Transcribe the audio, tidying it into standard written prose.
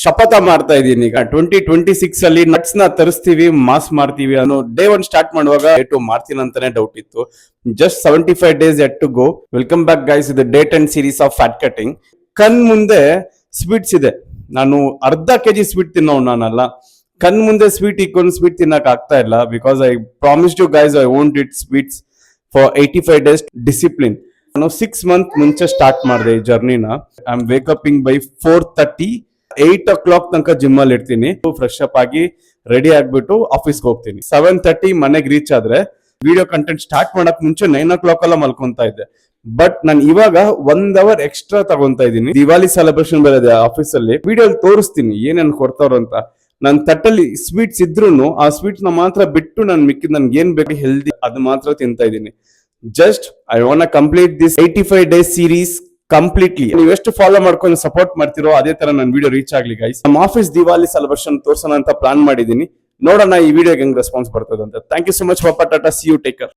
ಶಪಥ ಮಾಡ್ತಾ ಇದೀನಿ. ಈಗ 2026 ಅಲ್ಲಿ ನಟ್ಸ್ ನ ತರಿಸ್ತೀವಿ, ಮಾಸ್ ಮಾಡ್ತೀವಿ ಅನ್ನೋ ಡೇ 1 ಸ್ಟಾರ್ಟ್ ಮಾಡುವಾಗ ಡೇ 2 ಮಾಡ್ತೀನಿ ಅಂತಾನೆ ಡೌಟ್ ಇತ್ತು. Just 75 days yet to go. Welcome back guys, ಇದು day 10 series of fat cutting. ಕಣ್ ಮುಂದೆ ಸ್ವೀಟ್ಸ್ ಇದೆ, ನಾನು ಅರ್ಧ ಕೆಜಿ ಸ್ವೀಟ್ ತಿನ್ನೋನು ನಾನಲ್ಲ. ಕಣ್ ಮುಂದೆ ಸ್ವೀಟ್ ಇಕ್ಕೊಂಡು ಸ್ವೀಟ್ ತಿನ್ನಕ್ ಆಗ್ತಾ ಇಲ್ಲ. Because I promised you guys I won't eat sweets for 85 days discipline. ನಾನು 6 months ಮುಂಚೆ ಸ್ಟಾರ್ಟ್ ಮಾಡಿದೆ ಈ ಜರ್ನಿನ. I am waking up by 4:30. 8 o'clock ತನಕ ಜಿಮ್ ಅಲ್ಲಿ ಇರ್ತೀನಿ. ಫ್ರೆಶ್ ಅಪ್ ಆಗಿ ರೆಡಿ ಆಗ್ಬಿಟ್ಟು ಆಫೀಸ್ಗೆ ಹೋಗ್ತೀನಿ. 7:30 ಮನೆಗೆ ರೀಚ್ ಆದ್ರೆ ವಿಡಿಯೋ ಕಂಟೆಂಟ್ ಸ್ಟಾರ್ಟ್ ಮಾಡಕ್ ಮುಂಚೆ 9 o'clock ಎಲ್ಲ ಮಲ್ಕೊಂತಾ ಇದ್ದೆ. ಬಟ್ ನಾನು ಇವಾಗ 1 hour ಎಕ್ಸ್ಟ್ರಾ ತಗೊಂತಾ ಇದ್ದೀನಿ. ದಿವಾಲಿ ಸೆಲೆಬ್ರೇಷನ್ ಬರೋದೆ ಆಫೀಸ್ ಅಲ್ಲಿ. ವಿಡಿಯೋ ತೋರಿಸ್ತೀನಿ ಏನೇನ್ ಕೊಡ್ತಾವ್ರು ಅಂತ. ನನ್ ತಟ್ಟಲ್ಲಿ ಸ್ವೀಟ್ಸ್ ಇದ್ರೂನು ಆ ಸ್ವೀಟ್ಸ್ ನ ಮಾತ್ರ ಬಿಟ್ಟು ನಾನು ಮಿಕ್ಕಿದ್ ನನ್ಗೆ ಏನ್ ಬೇಕು ಹೆಲ್ದಿ ಅದು ಮಾತ್ರ ತಿಂತಾ ಇದ್ದೀನಿ. Just I want complete this 85 days series completely. ನೀವು ಎಷ್ಟು ಫಾಲೋ ಮಾಡ್ಕೊಂಡು ಸಪೋರ್ಟ್ ಮಾಡ್ತಿರೋ ಅದೇ ತರ ನನ್ನ ವಿಡಿಯೋ ರೀಚ್ ಆಗ್ಲಿ ಗೈಸ್. ನಮ್ಮ ಆಫೀಸ್ ದಿವಾಲಿ ಸೆಲೆಬ್ರೇಷನ್ ತೋರ್ಸೋಣ ಅಂತ ಪ್ಲಾನ್ ಮಾಡಿದೀನಿ. ನೋಡೋಣ ಈ ವಿಡಿಯೋಗೆ ಹೆಂಗ್ ರೆಸ್ಪಾನ್ಸ್ ಬರ್ತದೆ ಅಂತ. ಥ್ಯಾಂಕ್ ಯು ಸೊ ಮಚ್ ಪಾಪ, ಟಾಟಾ, ಸಿ ಯು, ಟೇಕ್ ಕೇರ್.